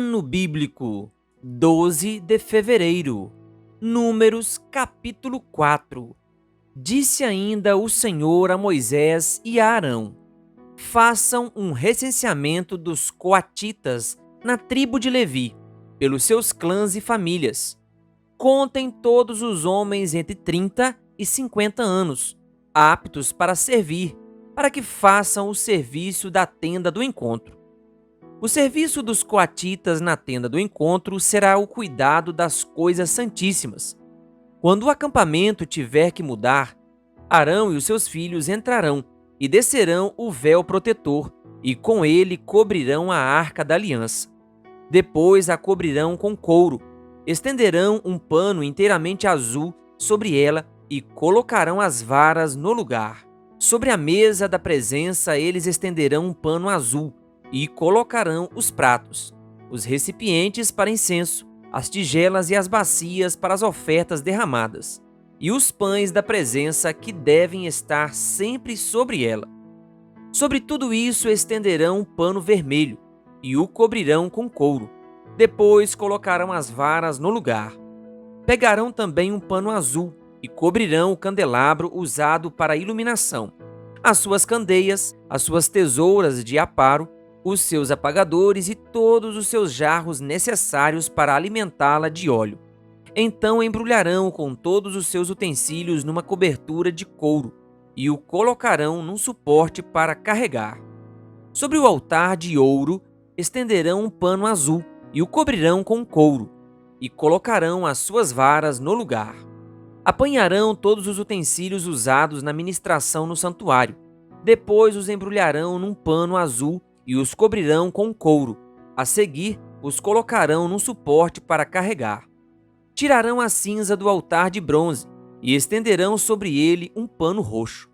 Ano Bíblico, 12 de fevereiro. Números, capítulo 4. Disse ainda o Senhor a Moisés e a Arão: façam um recenseamento dos coatitas na tribo de Levi, pelos seus clãs e famílias. Contem todos os homens entre 30 e 50 anos, aptos para servir, para que façam o serviço da tenda do encontro. O serviço dos coatitas na tenda do encontro será o cuidado das coisas santíssimas. Quando o acampamento tiver que mudar, Arão e os seus filhos entrarão e descerão o véu protetor, e com ele cobrirão a arca da aliança. Depois a cobrirão com couro, estenderão um pano inteiramente azul sobre ela e colocarão as varas no lugar. Sobre a mesa da presença eles estenderão um pano azul e colocarão os pratos, os recipientes para incenso, as tigelas e as bacias para as ofertas derramadas, e os pães da presença que devem estar sempre sobre ela. Sobre tudo isso estenderão um pano vermelho e o cobrirão com couro. Depois colocarão as varas no lugar. Pegarão também um pano azul e cobrirão o candelabro usado para a iluminação, as suas candeias, as suas tesouras de aparo, os seus apagadores e todos os seus jarros necessários para alimentá-la de óleo. Então embrulharão com todos os seus utensílios numa cobertura de couro e o colocarão num suporte para carregar. Sobre o altar de ouro estenderão um pano azul e o cobrirão com couro e colocarão as suas varas no lugar. Apanharão todos os utensílios usados na ministração no santuário. Depois os embrulharão num pano azul e os cobrirão com couro. A seguir, os colocarão num suporte para carregar. Tirarão a cinza do altar de bronze e estenderão sobre ele um pano roxo.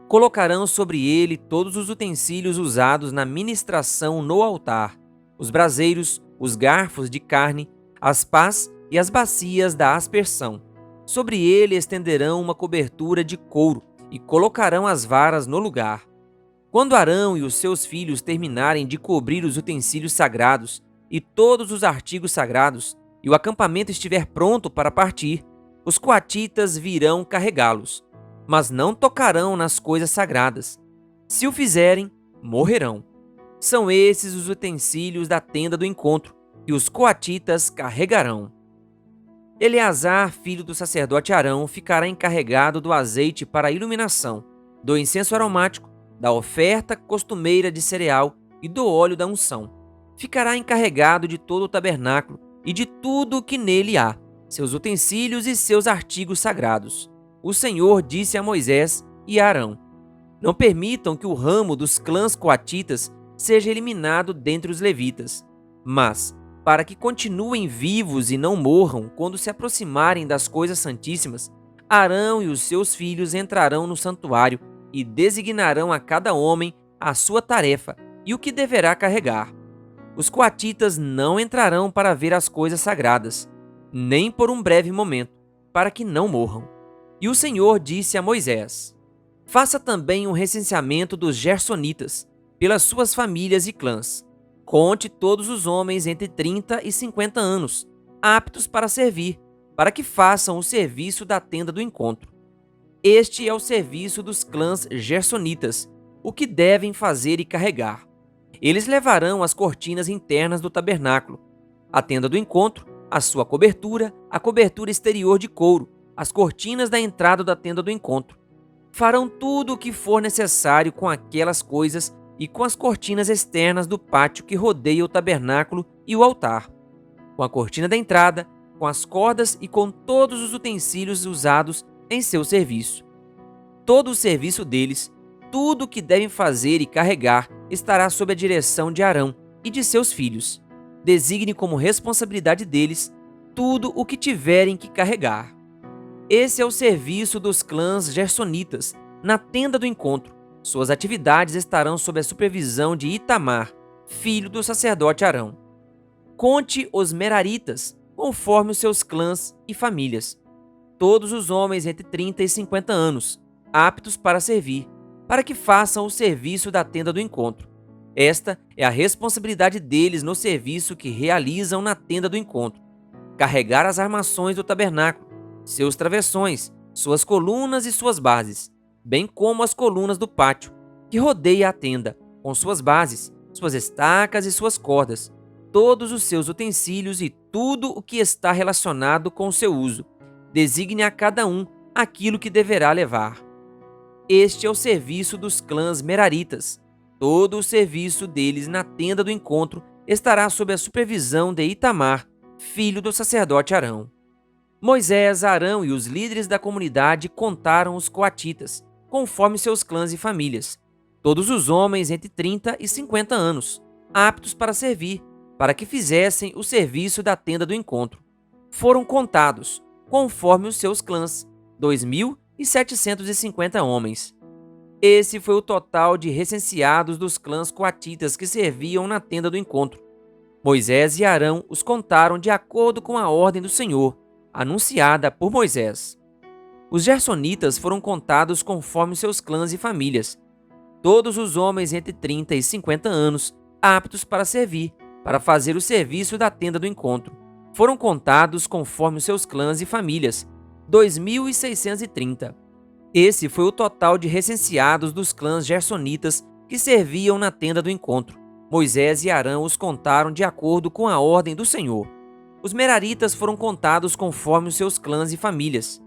Colocarão sobre ele todos os utensílios usados na ministração no altar, os braseiros, os garfos de carne, as pás e as bacias da aspersão. Sobre ele estenderão uma cobertura de couro e colocarão as varas no lugar. Quando Arão e os seus filhos terminarem de cobrir os utensílios sagrados e todos os artigos sagrados, e o acampamento estiver pronto para partir, os coatitas virão carregá-los, mas não tocarão nas coisas sagradas. Se o fizerem, morrerão. São esses os utensílios da tenda do encontro, que os coatitas carregarão. Eleazar, filho do sacerdote Arão, ficará encarregado do azeite para a iluminação, do incenso aromático, da oferta costumeira de cereal e do óleo da unção. Ficará encarregado de todo o tabernáculo e de tudo o que nele há, seus utensílios e seus artigos sagrados. O Senhor disse a Moisés e a Arão: não permitam que o ramo dos clãs coatitas seja eliminado dentre os levitas, mas, para que continuem vivos e não morram quando se aproximarem das coisas santíssimas, Arão e os seus filhos entrarão no santuário e designarão a cada homem a sua tarefa e o que deverá carregar. Os coatitas não entrarão para ver as coisas sagradas, nem por um breve momento, para que não morram. E o Senhor disse a Moisés: faça também um recenseamento dos gersonitas, pelas suas famílias e clãs. Conte todos os homens entre 30 e 50 anos, aptos para servir, para que façam o serviço da tenda do encontro. Este é o serviço dos clãs gersonitas, o que devem fazer e carregar. Eles levarão as cortinas internas do tabernáculo, a tenda do encontro, a sua cobertura, a cobertura exterior de couro, as cortinas da entrada da tenda do encontro. Farão tudo o que for necessário com aquelas coisas e com as cortinas externas do pátio que rodeia o tabernáculo e o altar, com a cortina da entrada, com as cordas e com todos os utensílios usados em seu serviço. Todo o serviço deles, tudo o que devem fazer e carregar, estará sob a direção de Arão e de seus filhos. Designe como responsabilidade deles tudo o que tiverem que carregar. Esse é o serviço dos clãs gersonitas na tenda do encontro. Suas atividades estarão sob a supervisão de Itamar, filho do sacerdote Arão. Conte os meraritas, conforme os seus clãs e famílias. Todos os homens entre 30 e 50 anos, aptos para servir, para que façam o serviço da tenda do encontro. Esta é a responsabilidade deles no serviço que realizam na tenda do encontro: carregar as armações do tabernáculo, seus travessões, suas colunas e suas bases, bem como as colunas do pátio, que rodeia a tenda, com suas bases, suas estacas e suas cordas, todos os seus utensílios e tudo o que está relacionado com o seu uso. Designe a cada um aquilo que deverá levar. Este é o serviço dos clãs Meraritas. Todo o serviço deles na tenda do encontro estará sob a supervisão de Itamar, filho do sacerdote Arão. Moisés, Arão e os líderes da comunidade contaram os coatitas, conforme seus clãs e famílias, todos os homens entre 30 e 50 anos, aptos para servir, para que fizessem o serviço da tenda do encontro. Foram contados, conforme os seus clãs, 2.750 homens. Esse foi o total de recenseados dos clãs coatitas que serviam na tenda do encontro. Moisés e Arão os contaram de acordo com a ordem do Senhor, anunciada por Moisés. Os gersonitas foram contados conforme seus clãs e famílias, todos os homens entre 30 e 50 anos, aptos para servir, para fazer o serviço da tenda do encontro. Foram contados conforme seus clãs e famílias, 2.630. Esse foi o total de recenseados dos clãs gersonitas que serviam na tenda do encontro. Moisés e Arão os contaram de acordo com a ordem do Senhor. Os meraritas foram contados conforme os seus clãs e famílias,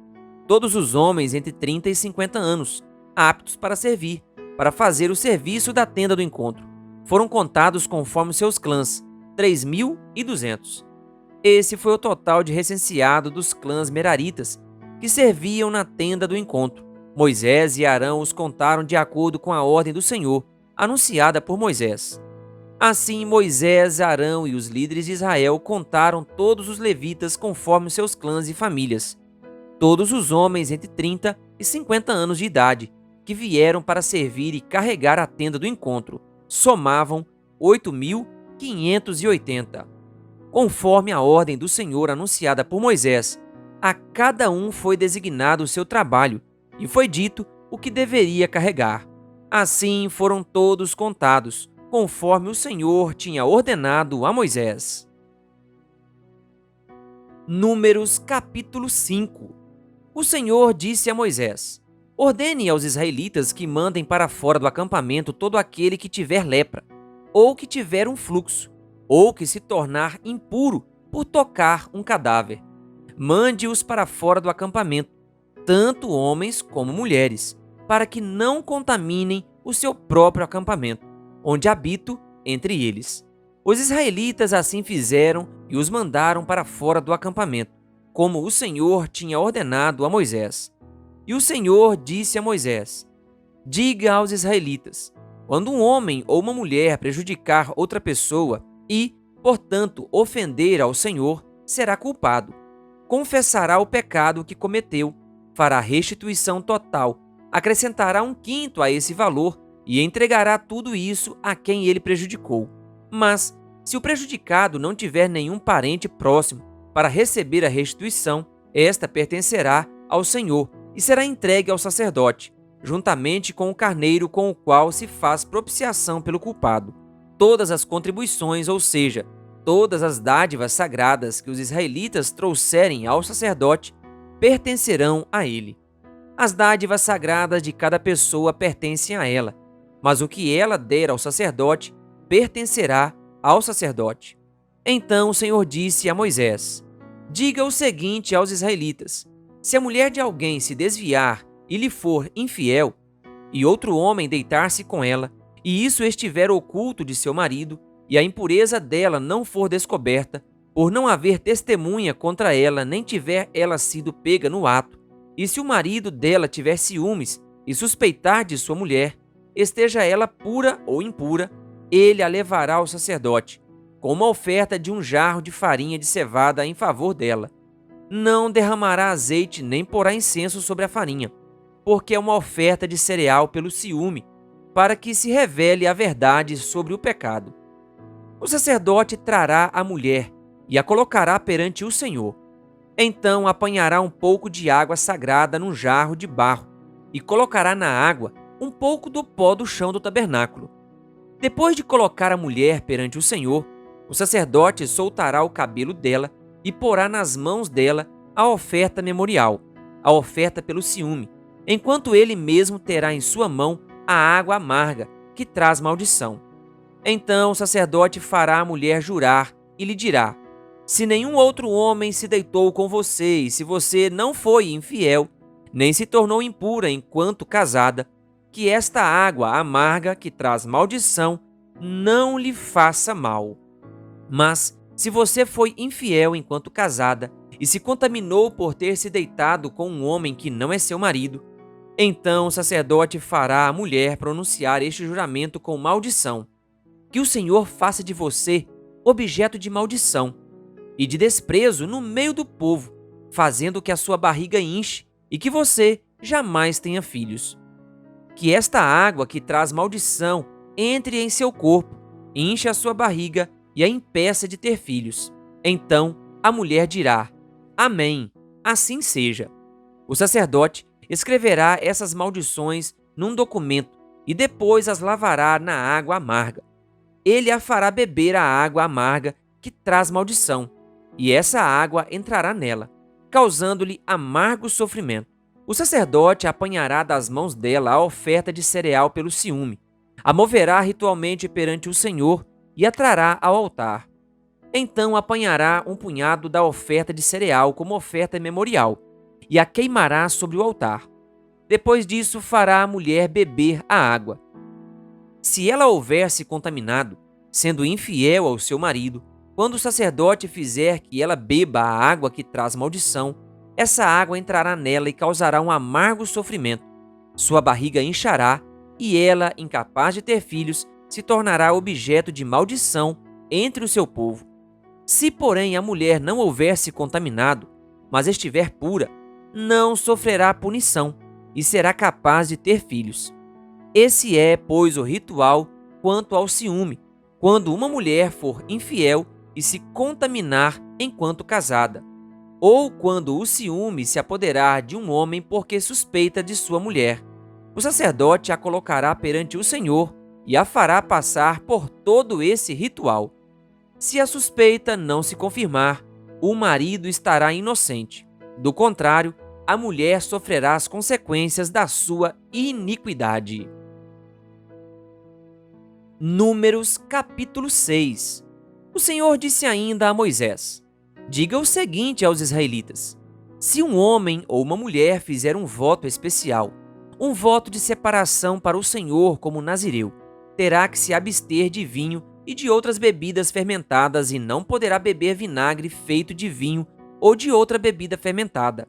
todos os homens entre 30 e 50 anos, aptos para servir, para fazer o serviço da tenda do encontro. Foram contados conforme seus clãs, 3.200. Esse foi o total de recenseado dos clãs meraritas que serviam na tenda do encontro. Moisés e Arão os contaram de acordo com a ordem do Senhor, anunciada por Moisés. Assim, Moisés, Arão e os líderes de Israel contaram todos os levitas conforme seus clãs e famílias, todos os homens entre 30 e 50 anos de idade, que vieram para servir e carregar a tenda do encontro, somavam 8.580. Conforme a ordem do Senhor anunciada por Moisés, a cada um foi designado o seu trabalho, e foi dito o que deveria carregar. Assim foram todos contados, conforme o Senhor tinha ordenado a Moisés. Números capítulo 5. O Senhor disse a Moisés: ordene aos israelitas que mandem para fora do acampamento todo aquele que tiver lepra, ou que tiver um fluxo, ou que se tornar impuro por tocar um cadáver. Mande-os para fora do acampamento, tanto homens como mulheres, para que não contaminem o seu próprio acampamento, onde habito entre eles. Os israelitas assim fizeram e os mandaram para fora do acampamento, como o Senhor tinha ordenado a Moisés. E o Senhor disse a Moisés: diga aos israelitas: quando um homem ou uma mulher prejudicar outra pessoa e, portanto, ofender ao Senhor, será culpado. Confessará o pecado que cometeu, fará restituição total, acrescentará 1/5 a esse valor e entregará tudo isso a quem ele prejudicou. Mas, se o prejudicado não tiver nenhum parente próximo para receber a restituição, esta pertencerá ao Senhor e será entregue ao sacerdote, juntamente com o carneiro com o qual se faz propiciação pelo culpado. Todas as contribuições, ou seja, todas as dádivas sagradas que os israelitas trouxerem ao sacerdote, pertencerão a ele. As dádivas sagradas de cada pessoa pertencem a ela, mas o que ela der ao sacerdote pertencerá ao sacerdote. Então o Senhor disse a Moisés: diga o seguinte aos israelitas: se a mulher de alguém se desviar e lhe for infiel, e outro homem deitar-se com ela, e isso estiver oculto de seu marido, e a impureza dela não for descoberta, por não haver testemunha contra ela, nem tiver ela sido pega no ato, e se o marido dela tiver ciúmes e suspeitar de sua mulher, esteja ela pura ou impura, ele a levará ao sacerdote, com uma oferta de 1 jarro de farinha de cevada em favor dela. Não derramará azeite nem porá incenso sobre a farinha, porque é uma oferta de cereal pelo ciúme, para que se revele a verdade sobre o pecado. O sacerdote trará a mulher e a colocará perante o Senhor. Então apanhará um pouco de água sagrada num jarro de barro e colocará na água um pouco do pó do chão do tabernáculo. Depois de colocar a mulher perante o Senhor, o sacerdote soltará o cabelo dela e porá nas mãos dela a oferta memorial, a oferta pelo ciúme, enquanto ele mesmo terá em sua mão a água amarga, que traz maldição. Então o sacerdote fará a mulher jurar e lhe dirá: se nenhum outro homem se deitou com você e se você não foi infiel, nem se tornou impura enquanto casada, que esta água amarga que traz maldição não lhe faça mal. Mas, se você foi infiel enquanto casada e se contaminou por ter se deitado com um homem que não é seu marido, então o sacerdote fará a mulher pronunciar este juramento com maldição: que o Senhor faça de você objeto de maldição e de desprezo no meio do povo, fazendo que a sua barriga inche e que você jamais tenha filhos. Que esta água que traz maldição entre em seu corpo, inche a sua barriga e a impeça de ter filhos. Então a mulher dirá: Amém, assim seja. O sacerdote escreverá essas maldições num documento e depois as lavará na água amarga. Ele a fará beber a água amarga que traz maldição, e essa água entrará nela, causando-lhe amargo sofrimento. O sacerdote apanhará das mãos dela a oferta de cereal pelo ciúme, a moverá ritualmente perante o Senhor e a trará ao altar. Então apanhará um punhado da oferta de cereal como oferta memorial e a queimará sobre o altar. Depois disso fará a mulher beber a água. Se ela houver se contaminado, sendo infiel ao seu marido, quando o sacerdote fizer que ela beba a água que traz maldição, essa água entrará nela e causará um amargo sofrimento. Sua barriga inchará e ela, incapaz de ter filhos, se tornará objeto de maldição entre o seu povo. Se, porém, a mulher não houver se contaminado, mas estiver pura, não sofrerá punição e será capaz de ter filhos. Esse é, pois, o ritual quanto ao ciúme, quando uma mulher for infiel e se contaminar enquanto casada, ou quando o ciúme se apoderar de um homem porque suspeita de sua mulher. O sacerdote a colocará perante o Senhor e a fará passar por todo esse ritual. Se a suspeita não se confirmar, o marido estará inocente. Do contrário, a mulher sofrerá as consequências da sua iniquidade. Números capítulo 6. O Senhor disse ainda a Moisés: diga o seguinte aos israelitas: se um homem ou uma mulher fizer um voto especial, um voto de separação para o Senhor como nazireu, terá que se abster de vinho e de outras bebidas fermentadas e não poderá beber vinagre feito de vinho ou de outra bebida fermentada.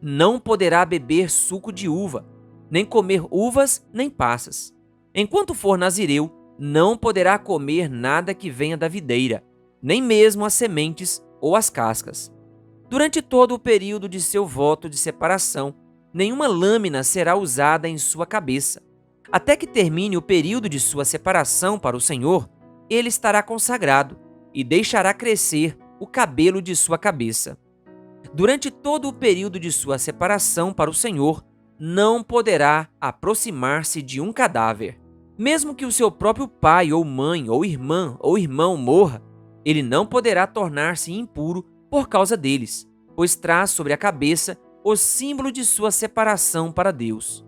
Não poderá beber suco de uva, nem comer uvas nem passas. Enquanto for nazireu, não poderá comer nada que venha da videira, nem mesmo as sementes ou as cascas. Durante todo o período de seu voto de separação, nenhuma lâmina será usada em sua cabeça. Até que termine o período de sua separação para o Senhor, ele estará consagrado e deixará crescer o cabelo de sua cabeça. Durante todo o período de sua separação para o Senhor, não poderá aproximar-se de um cadáver. Mesmo que o seu próprio pai ou mãe ou irmã ou irmão morra, ele não poderá tornar-se impuro por causa deles, pois traz sobre a cabeça o símbolo de sua separação para Deus.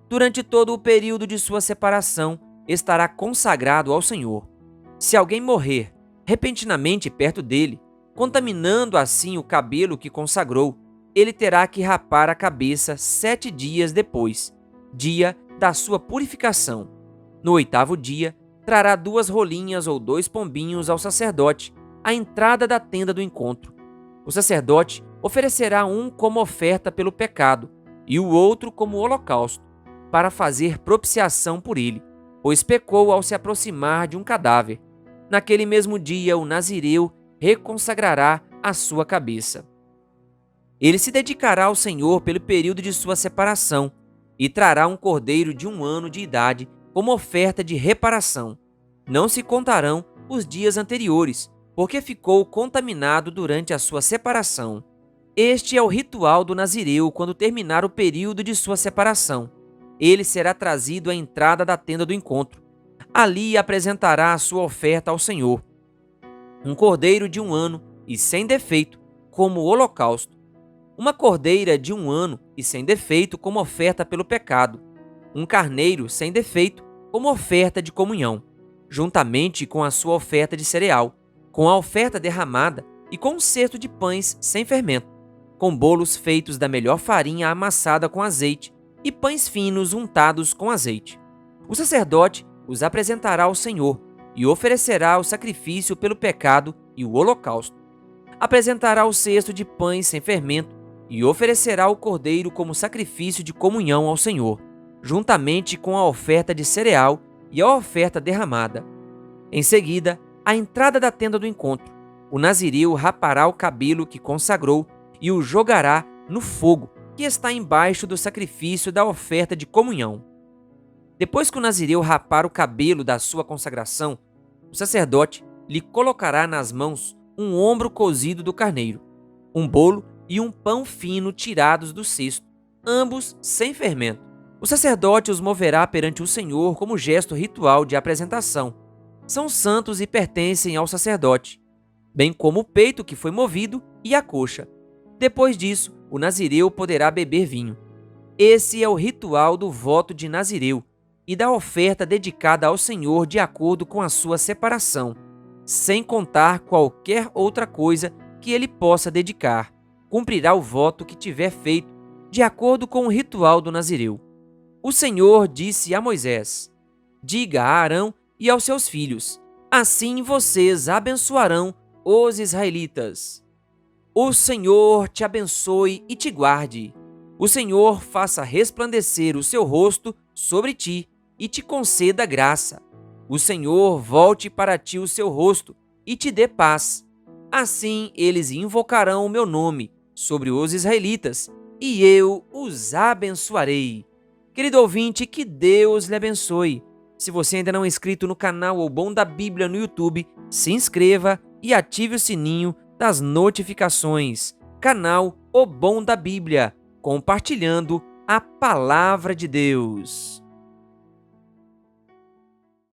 Durante todo o período de sua separação, estará consagrado ao Senhor. Se alguém morrer repentinamente perto dele, contaminando assim o cabelo que consagrou, ele terá que rapar a cabeça 7 dias depois, dia da sua purificação. No 8º dia, trará 2 rolinhas ou 2 pombinhos ao sacerdote, à entrada da tenda do encontro. O sacerdote oferecerá um como oferta pelo pecado e o outro como holocausto, para fazer propiciação por ele, pois pecou ao se aproximar de um cadáver. Naquele mesmo dia, o nazireu reconsagrará a sua cabeça. Ele se dedicará ao Senhor pelo período de sua separação e trará um cordeiro de 1 ano de idade como oferta de reparação. Não se contarão os dias anteriores, porque ficou contaminado durante a sua separação. Este é o ritual do nazireu quando terminar o período de sua separação. Ele será trazido à entrada da tenda do encontro. Ali apresentará a sua oferta ao Senhor, um cordeiro de 1 ano e sem defeito, como holocausto, uma cordeira de 1 ano e sem defeito, como oferta pelo pecado, um carneiro sem defeito, como oferta de comunhão, juntamente com a sua oferta de cereal, com a oferta derramada e com um cesto de pães sem fermento, com bolos feitos da melhor farinha amassada com azeite e pães finos untados com azeite. O sacerdote os apresentará ao Senhor e oferecerá o sacrifício pelo pecado e o holocausto. Apresentará o cesto de pães sem fermento e oferecerá o cordeiro como sacrifício de comunhão ao Senhor, juntamente com a oferta de cereal e a oferta derramada. Em seguida, à entrada da tenda do encontro, o nazireu rapará o cabelo que consagrou e o jogará no fogo que está embaixo do sacrifício da oferta de comunhão. Depois que o nazireu rapar o cabelo da sua consagração, o sacerdote lhe colocará nas mãos um ombro cozido do carneiro, um bolo e um pão fino tirados do cesto, ambos sem fermento. O sacerdote os moverá perante o Senhor como gesto ritual de apresentação. São santos e pertencem ao sacerdote, bem como o peito que foi movido e a coxa. Depois disso, o nazireu poderá beber vinho. Esse é o ritual do voto de nazireu e da oferta dedicada ao Senhor de acordo com a sua separação, sem contar qualquer outra coisa que ele possa dedicar. Cumprirá o voto que tiver feito, de acordo com o ritual do nazireu. O Senhor disse a Moisés: diga a Arão e aos seus filhos: assim vocês abençoarão os israelitas. O Senhor te abençoe e te guarde. O Senhor faça resplandecer o seu rosto sobre ti e te conceda graça. O Senhor volte para ti o seu rosto e te dê paz. Assim eles invocarão o meu nome sobre os israelitas e eu os abençoarei. Querido ouvinte, que Deus lhe abençoe. Se você ainda não é inscrito no canal O Bom da Bíblia no YouTube, se inscreva e ative o sininho das notificações. Canal O Bom da Bíblia, compartilhando a Palavra de Deus.